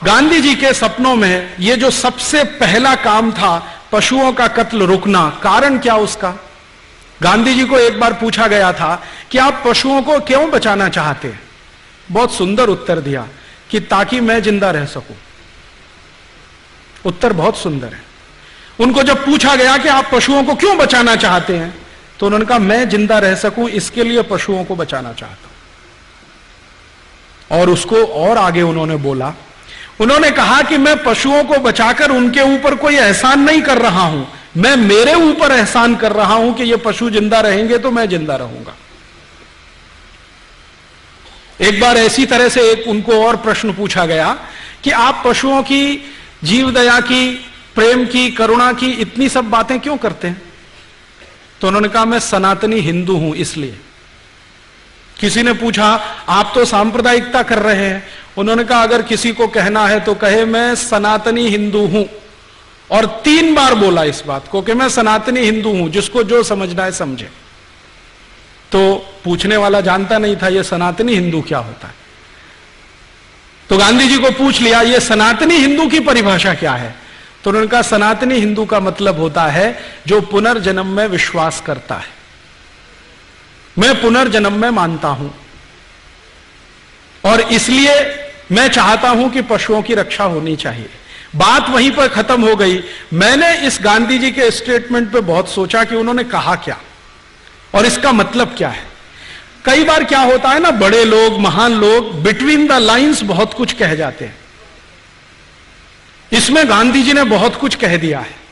गांधी जी के सपनों में ये जो सबसे पहला काम था पशुओं का कत्ल रुकना, कारण क्या उसका? गांधी जी को एक बार पूछा गया था कि आप पशुओं को क्यों बचाना चाहते हैं? बहुत सुंदर उत्तर दिया कि ताकि मैं जिंदा रह सकूं। उत्तर बहुत सुंदर है। उनको जब पूछा गया कि आप पशुओं को क्यों बचाना चाहते हैं, तो उन्होंने कहा मैं जिंदा रह सकूं इसके लिए पशुओं को बचाना चाहता हूं। और उसको और आगे उन्होंने बोला, उन्होंने कहा कि मैं पशुओं को बचाकर उनके ऊपर कोई एहसान नहीं कर रहा हूं, मैं मेरे ऊपर एहसान कर रहा हूं कि ये पशु जिंदा रहेंगे तो मैं जिंदा रहूंगा। एक बार ऐसी तरह से एक उनको और प्रश्न पूछा गया कि आप पशुओं की जीव दया की, प्रेम की, करुणा की इतनी सब बातें क्यों करते हैं? तो उन्होंने कहा मैं सनातनी हिंदू हूं इसलिए। किसी ने पूछा आप तो सांप्रदायिकता कर रहे हैं। उन्होंने कहा अगर किसी को कहना है तो कहे मैं सनातनी हिंदू हूं, और 3 बार बोला इस बात को कि मैं सनातनी हिंदू हूं, जिसको जो समझना है समझे। तो पूछने वाला जानता नहीं था यह सनातनी हिंदू क्या होता है। तो गांधी जी को पूछ लिया यह सनातनी हिंदू की परिभाषा क्या है? तो उन्होंने कहा सनातनी हिंदू का मतलब होता है जो पुनर्जन्म में विश्वास करता है। मैं पुनर्जन्म में मानता हूं और इसलिए मैं चाहता हूं कि पशुओं की रक्षा होनी चाहिए। बात वहीं पर खत्म हो गई। मैंने इस गांधी जी के स्टेटमेंट पे बहुत सोचा कि उन्होंने कहा क्या और इसका मतलब क्या है। कई बार क्या होता है ना, बड़े लोग, महान लोग बिटवीन द लाइंस बहुत कुछ कह जाते हैं। इसमें गांधी जी ने बहुत कुछ कह दिया है।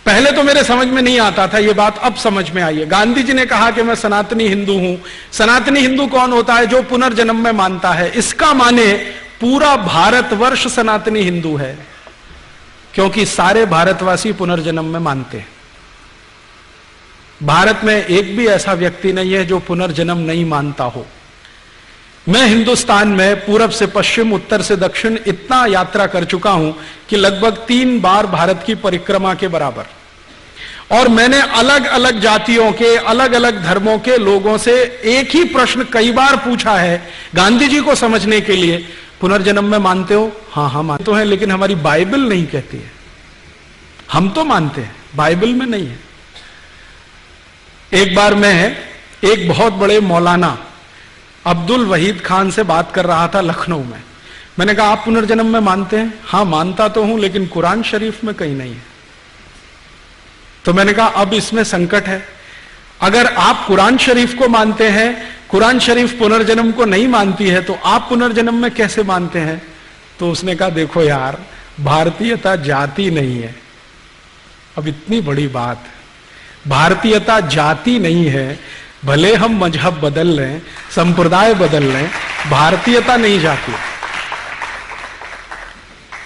पहले तो मेरे समझ में नहीं आता था ये बात, अब समझ में आई है। गांधी जी ने कहा कि मैं सनातनी हिंदू हूं। सनातनी हिंदू कौन होता है? जो पुनर्जन्म में मानता है। इसका माने पूरा भारतवर्ष सनातनी हिंदू है, क्योंकि सारे भारतवासी पुनर्जन्म में मानते हैं। भारत में एक भी ऐसा व्यक्ति नहीं है जो पुनर्जन्म नहीं मानता हो। मैं हिंदुस्तान में पूरब से पश्चिम, उत्तर से दक्षिण इतना यात्रा कर चुका हूं कि लगभग 3 बार भारत की परिक्रमा के बराबर। और मैंने अलग अलग जातियों के, अलग अलग धर्मों के लोगों से एक ही प्रश्न कई बार पूछा है गांधी जी को समझने के लिए, पुनर्जन्म में मानते हो? हाँ मानते तो हैं, लेकिन हमारी बाइबल नहीं कहती है। हम तो मानते हैं, बाइबल में नहीं है। एक बार मैं एक बहुत बड़े मौलाना अब्दुल वहीद खान से बात कर रहा था लखनऊ में। मैंने कहा आप पुनर्जन्म में मानते हैं? हाँ मानता तो हूं, लेकिन कुरान शरीफ में कहीं नहीं है। तो मैंने कहा अब इसमें संकट है। अगर आप कुरान शरीफ को मानते हैं, कुरान शरीफ पुनर्जन्म को नहीं मानती है, तो आप पुनर्जन्म में कैसे मानते हैं? तो उसने कहा देखो यार, भारतीयता जाति नहीं है। अब इतनी बड़ी बात, भारतीयता जाति नहीं है। भले हम मजहब बदल लें, संप्रदाय बदल लें, भारतीयता नहीं जाती।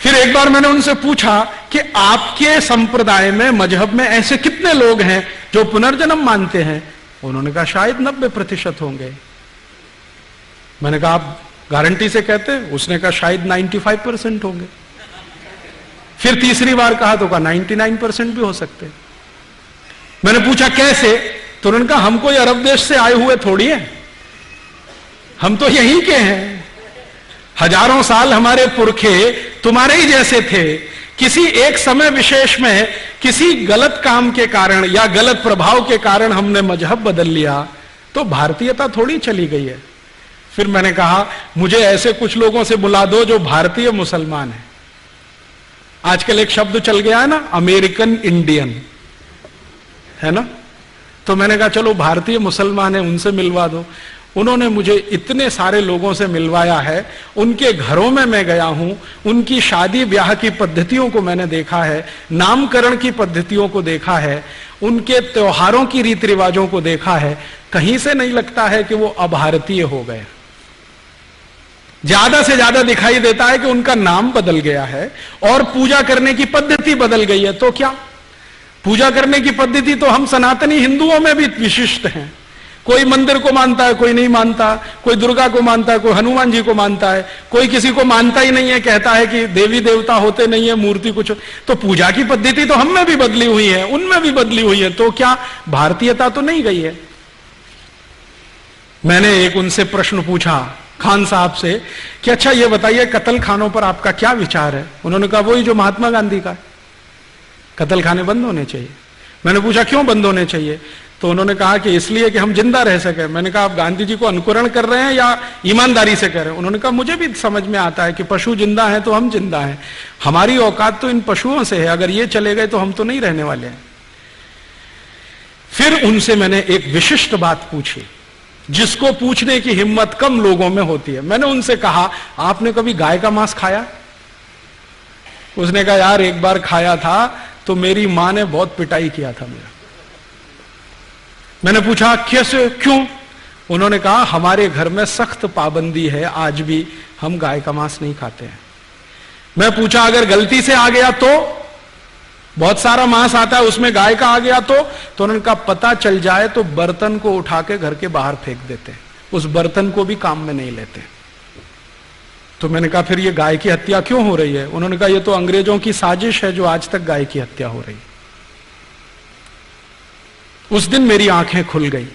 फिर एक बार मैंने उनसे पूछा कि आपके संप्रदाय में, मजहब में ऐसे कितने लोग हैं जो पुनर्जन्म मानते हैं? उन्होंने कहा शायद 90% होंगे। मैंने कहा आप गारंटी से कहते हैं? उसने कहा शायद 95% होंगे। फिर तीसरी बार कहा तो कहा 99% भी हो सकते। मैंने पूछा कैसे? तो उन्होंने कहा हम कोई अरब देश से आए हुए थोड़ी हैं, हम तो यहीं के हैं। हजारों साल हमारे पुरखे तुम्हारे ही जैसे थे। किसी एक समय विशेष में किसी गलत काम के कारण या गलत प्रभाव के कारण हमने मजहब बदल लिया, तो भारतीयता थोड़ी चली गई है। फिर मैंने कहा मुझे ऐसे कुछ लोगों से बुला दो जो भारतीय मुसलमान हैं। आजकल एक शब्द चल गया है ना, अमेरिकन इंडियन, है ना? तो मैंने कहा चलो भारतीय मुसलमान है, उनसे मिलवा दो। उन्होंने मुझे इतने सारे लोगों से मिलवाया है। उनके घरों में मैं गया हूं, उनकी शादी ब्याह की पद्धतियों को मैंने देखा है, नामकरण की पद्धतियों को देखा है, उनके त्योहारों की रीति रिवाजों को देखा है। कहीं से नहीं लगता है कि वो अभारतीय हो गए। ज्यादा से ज्यादा दिखाई देता है कि उनका नाम बदल गया है और पूजा करने की पद्धति बदल गई है। तो क्या पूजा करने की पद्धति तो हम सनातनी हिंदुओं में भी विशिष्ट हैं। कोई मंदिर को मानता है, कोई नहीं मानता, कोई दुर्गा को मानता है, कोई हनुमान जी को मानता है, कोई किसी को मानता ही नहीं है, कहता है कि देवी देवता होते नहीं है, मूर्ति कुछ। तो पूजा की पद्धति तो हम में भी बदली हुई है, उनमें भी बदली हुई है। तो क्या भारतीयता तो नहीं गई है? मैंने एक उनसे प्रश्न पूछा खान साहब से कि अच्छा ये बताइए कत्ल खानों पर आपका क्या विचार है। उन्होंने कहा वही जो महात्मा गांधी का है, कत्ल खाने बंद होने चाहिए। मैंने पूछा क्यों बंद होने चाहिए, तो उन्होंने कहा कि इसलिए कि हम जिंदा रह सके। मैंने कहा आप गांधी जी को अनुकरण कर रहे हैं या ईमानदारी से कह रहे हैं। उन्होंने कहा मुझे भी समझ में आता है कि पशु जिंदा है तो हम जिंदा हैं, हमारी औकात तो इन पशुओं से है, अगर ये चले गए तो हम तो नहीं रहने वाले हैं। फिर उनसे मैंने एक विशिष्ट बात पूछी जिसको पूछने की हिम्मत कम लोगों में होती है। मैंने उनसे कहा आपने कभी गाय का मांस खाया? उसने कहा यार एक बार खाया था तो मेरी मां ने बहुत पिटाई किया था मेरा। मैंने पूछा कैसे, क्यों? उन्होंने कहा हमारे घर में सख्त पाबंदी है, आज भी हम गाय का मांस नहीं खाते हैं। मैं पूछा अगर गलती से आ गया तो? बहुत सारा मांस आता है उसमें गाय का आ गया तो उन्होंने कहा पता चल जाए तो बर्तन को उठा के घर के बाहर फेंक देते हैं, उस बर्तन को भी काम में नहीं लेते। तो मैंने कहा फिर ये गाय की हत्या क्यों हो रही है? उन्होंने कहा ये तो अंग्रेजों की साजिश है जो आज तक गाय की हत्या हो रही है। उस दिन मेरी आंखें खुल गई,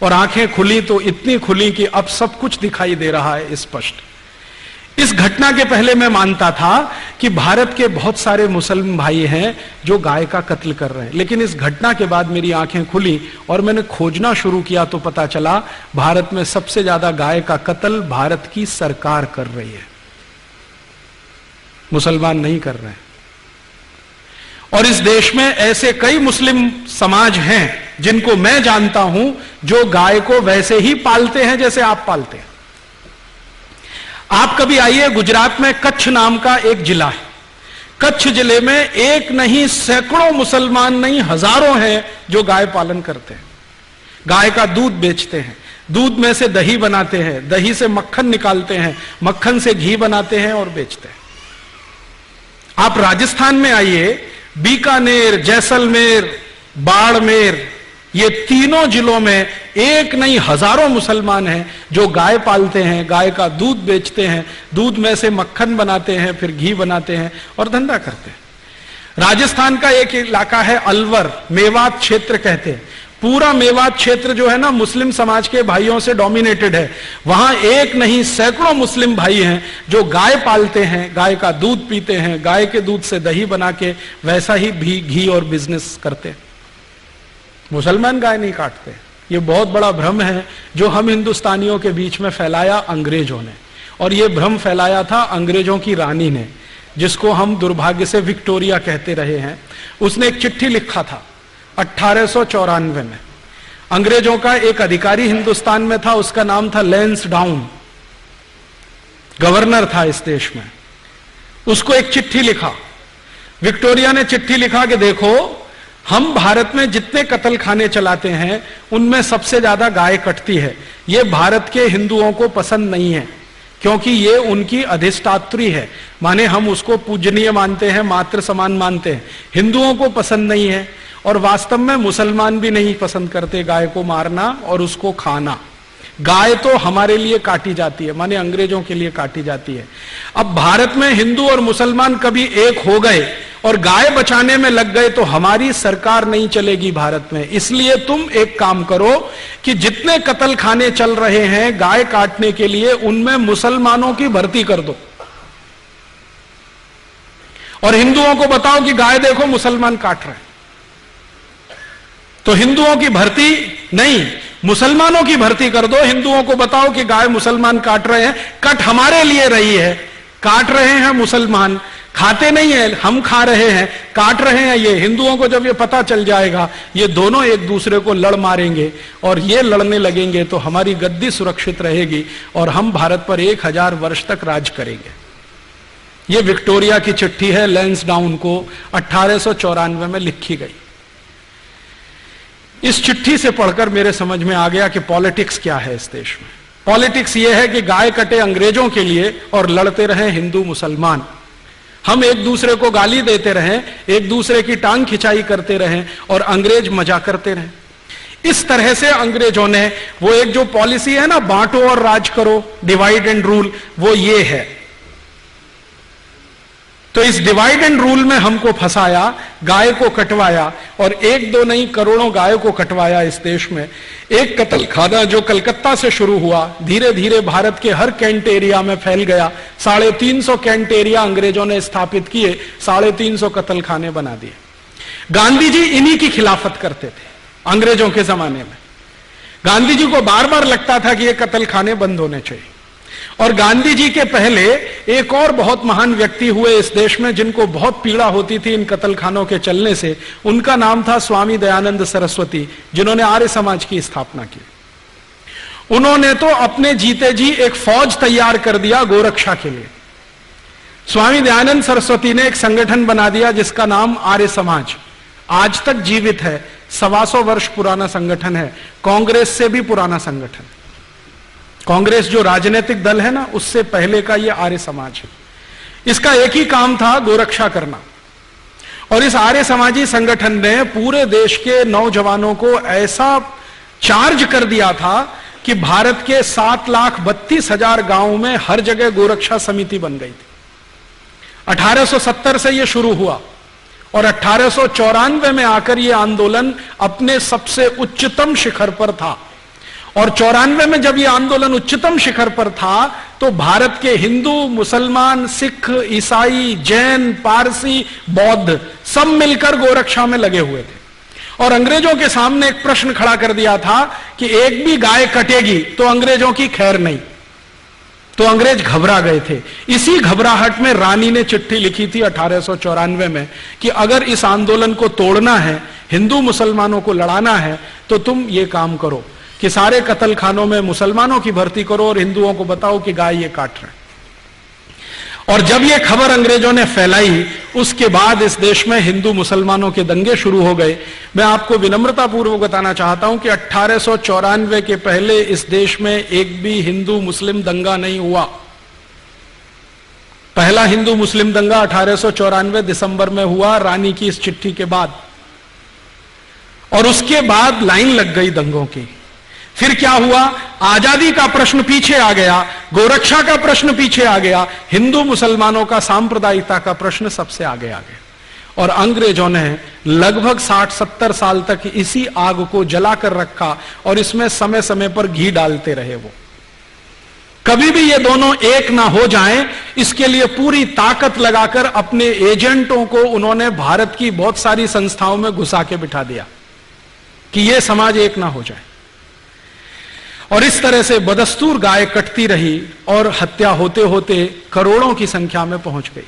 और आंखें खुली तो इतनी खुली कि अब सब कुछ दिखाई दे रहा है स्पष्ट। इस घटना के पहले मैं मानता था कि भारत के बहुत सारे मुसलमान भाई हैं जो गाय का कत्ल कर रहे हैं, लेकिन इस घटना के बाद मेरी आंखें खुली और मैंने खोजना शुरू किया तो पता चला भारत में सबसे ज्यादा गाय का कत्ल भारत की सरकार कर रही है, मुसलमान नहीं कर रहे हैं। और इस देश में ऐसे कई मुस्लिम समाज हैं जिनको मैं जानता हूं जो गाय को वैसे ही पालते हैं जैसे आप पालते हैं। आप कभी आइए, गुजरात में कच्छ नाम का एक जिला है। कच्छ जिले में एक नहीं सैकड़ों मुसलमान नहीं हजारों हैं जो गाय पालन करते हैं, गाय का दूध बेचते हैं, दूध में से दही बनाते हैं, दही से मक्खन निकालते हैं, मक्खन से घी बनाते हैं और बेचते हैं। आप राजस्थान में आइए, बीकानेर, जैसलमेर, बाड़मेर, ये तीनों जिलों में एक नहीं हजारों मुसलमान हैं जो गाय पालते हैं, गाय का दूध बेचते हैं, दूध में से मक्खन बनाते हैं, फिर घी बनाते हैं और धंधा करते हैं। राजस्थान का एक इलाका है अलवर, मेवात क्षेत्र कहते हैं। पूरा मेवात क्षेत्र जो है ना मुस्लिम समाज के भाइयों से डोमिनेटेड है। वहां एक नहीं सैकड़ों मुस्लिम भाई हैं जो गाय पालते हैं, गाय का दूध पीते हैं, गाय के दूध से दही बना के वैसा ही भी घी और बिजनेस करते हैं। मुसलमान गाय नहीं काटते। ये बहुत बड़ा भ्रम है जो हम हिंदुस्तानियों के बीच में फैलाया अंग्रेजों ने, और ये भ्रम फैलाया था अंग्रेजों की रानी ने, जिसको हम दुर्भाग्य से विक्टोरिया कहते रहे हैं। उसने एक चिट्ठी लिखा था 1894 में। अंग्रेजों का एक अधिकारी हिंदुस्तान में था, उसका नाम था लैंसडाउन, गवर्नर था इस देश में। उसको एक चिट्ठी लिखा, विक्टोरिया ने चिट्ठी लिखा कि देखो हम भारत में जितने कत्ल खाने चलाते हैं उनमें सबसे ज्यादा गाय कटती है। ये भारत के हिंदुओं को पसंद नहीं है क्योंकि ये उनकी अधिष्ठात्री है, माने हम उसको पूजनीय मानते हैं, मातृ समान मानते हैं। हिंदुओं को पसंद नहीं है और वास्तव में मुसलमान भी नहीं पसंद करते गाय को मारना और उसको खाना। गाय तो हमारे लिए काटी जाती है, माने अंग्रेजों के लिए काटी जाती है। अब भारत में हिंदू और मुसलमान कभी एक हो गए और गाय बचाने में लग गए तो हमारी सरकार नहीं चलेगी भारत में। इसलिए तुम एक काम करो कि जितने कत्ल खाने चल रहे हैं गाय काटने के लिए, उनमें मुसलमानों की भर्ती कर दो और हिंदुओं को बताओ कि गाय देखो मुसलमान काट रहे हैं। तो हिंदुओं की भर्ती नहीं, मुसलमानों की भर्ती कर दो। हिंदुओं को बताओ कि गाय मुसलमान काट रहे हैं, कट हमारे लिए रही है, काट रहे हैं मुसलमान, खाते नहीं है, हम खा रहे हैं, काट रहे हैं ये। हिंदुओं को जब ये पता चल जाएगा ये दोनों एक दूसरे को लड़ मारेंगे और ये लड़ने लगेंगे तो हमारी गद्दी सुरक्षित रहेगी और हम भारत पर 1000 वर्ष तक राज करेंगे। ये विक्टोरिया की चिट्ठी है, लैंसडाउन को 1894 में लिखी गई। इस चिट्ठी से पढ़कर मेरे समझ में आ गया कि पॉलिटिक्स क्या है इस देश में। पॉलिटिक्स ये है कि गाय कटे अंग्रेजों के लिए और लड़ते रहे हिंदू मुसलमान। हम एक दूसरे को गाली देते रहें, एक दूसरे की टांग खिंचाई करते रहें और अंग्रेज मजा करते रहें। इस तरह से अंग्रेजों ने वो एक जो पॉलिसी है ना, बांटो और राज करो, डिवाइड एंड रूल, वो ये है। तो इस डिवाइड एंड रूल में हमको फंसाया, गाय को कटवाया, और एक दो नहीं करोड़ों गायों को कटवाया इस देश में। एक कत्ल खाना जो कलकत्ता से शुरू हुआ, धीरे धीरे भारत के हर कैंट एरिया में फैल गया। 350 कैंट एरिया अंग्रेजों ने स्थापित किए, 350 कत्ल खाने बना दिए। गांधी जी इन्हीं की खिलाफत करते थे अंग्रेजों के जमाने में। गांधी जी को बार बार लगता था कि ये कत्ल खाने बंद होने चाहिए। और गांधी जी के पहले एक और बहुत महान व्यक्ति हुए इस देश में जिनको बहुत पीड़ा होती थी इन कत्ल खानों के चलने से। उनका नाम था स्वामी दयानंद सरस्वती, जिन्होंने आर्य समाज की स्थापना की। उन्होंने तो अपने जीते जी एक फौज तैयार कर दिया गोरक्षा के लिए। स्वामी दयानंद सरस्वती ने एक संगठन बना दिया जिसका नाम आर्य समाज, आज तक जीवित है। 125 वर्ष पुराना संगठन है, कांग्रेस से भी पुराना संगठन। कांग्रेस जो राजनीतिक दल है ना, उससे पहले का ये आर्य समाज है। इसका एक ही काम था, गोरक्षा करना। और इस आर्य समाजी संगठन ने पूरे देश के नौजवानों को ऐसा चार्ज कर दिया था कि भारत के 7,32,000 गांवों में हर जगह गोरक्षा समिति बन गई थी। 1870 से यह शुरू हुआ और 1894 में आकर यह आंदोलन अपने सबसे उच्चतम शिखर पर था। और 94 में जब यह आंदोलन उच्चतम शिखर पर था तो भारत के हिंदू, मुसलमान, सिख, ईसाई, जैन, पारसी, बौद्ध सब मिलकर गोरक्षा में लगे हुए थे। और अंग्रेजों के सामने एक प्रश्न खड़ा कर दिया था कि एक भी गाय कटेगी तो अंग्रेजों की खैर नहीं। तो अंग्रेज घबरा गए थे। इसी घबराहट में रानी ने चिट्ठी लिखी थी 1894 में कि अगर इस आंदोलन को तोड़ना है, हिंदू मुसलमानों को लड़ाना है, तो तुम ये काम करो कि सारे कत्ल खानों में मुसलमानों की भर्ती करो और हिंदुओं को बताओ कि गाय ये काट रहे हैं। और जब ये खबर अंग्रेजों ने फैलाई, उसके बाद इस देश में हिंदू मुसलमानों के दंगे शुरू हो गए। मैं आपको विनम्रता पूर्वक बताना चाहता हूं कि 1894 के पहले इस देश में एक भी हिंदू मुस्लिम दंगा नहीं हुआ। पहला हिंदू मुस्लिम दंगा 1894 दिसंबर में हुआ, रानी की इस चिट्ठी के बाद। और उसके बाद लाइन लग गई दंगों की। फिर क्या हुआ, आजादी का प्रश्न पीछे आ गया, गोरक्षा का प्रश्न पीछे आ गया, हिंदू मुसलमानों का सांप्रदायिकता का प्रश्न सबसे आगे आ गया। और अंग्रेजों ने लगभग 60-70 साल तक इसी आग को जलाकर रखा और इसमें समय समय पर घी डालते रहे। वो कभी भी ये दोनों एक ना हो जाएं, इसके लिए पूरी ताकत लगाकर अपने एजेंटों को उन्होंने भारत की बहुत सारी संस्थाओं में घुसा के बिठा दिया कि यह समाज एक ना हो जाए। और इस तरह से बदस्तूर गाय कटती रही और हत्या होते होते करोड़ों की संख्या में पहुंच गई।